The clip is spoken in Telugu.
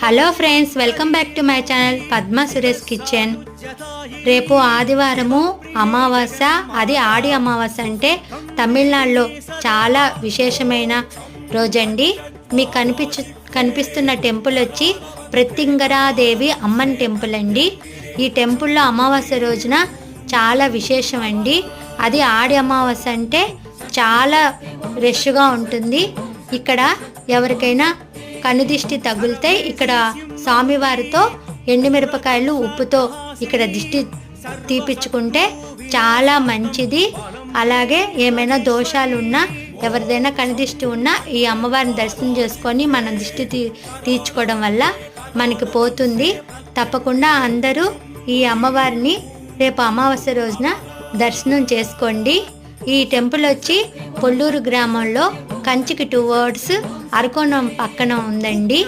Hello friends, welcome back to my channel Padma Suresh kitchen. రేపు ఆదివారము అమావాస్య, అది ఆడి అమావాస్య అంటే తమిళనాడులో చాలా విశేషమైన రోజండి. మీకు కనిపిస్తున్న టెంపుల్ వచ్చి ప్రత్యంగరాదేవి అమ్మన్ టెంపుల్ అండి. ఈ టెంపుల్లో అమావాస్య రోజున చాలా విశేషం అండి. అది ఆడి అమావాస్య అంటే చాలా రష్గా ఉంటుంది. ఇక్కడ ఎవరికైనా కనుదిష్టి తగిలితే ఇక్కడ స్వామివారితో ఎండుమిరపకాయలు ఉప్పుతో ఇక్కడ దిష్టి తీపించుకుంటే చాలా మంచిది. అలాగే ఏమైనా దోషాలు ఉన్నా, ఎవరిదైనా కనుదిష్టి ఉన్నా ఈ అమ్మవారిని దర్శనం చేసుకొని మనం దిష్టి తీర్చుకోవడం వల్ల మనకి పోతుంది. తప్పకుండా అందరూ ఈ అమ్మవారిని రేపు అమావాస్య రోజున దర్శనం చేసుకోండి. ఈ టెంపుల్ వచ్చి పొల్లూరు గ్రామంలో కంచికి 2 వర్డ్స్ అరకోణం పక్కన ఉందండి.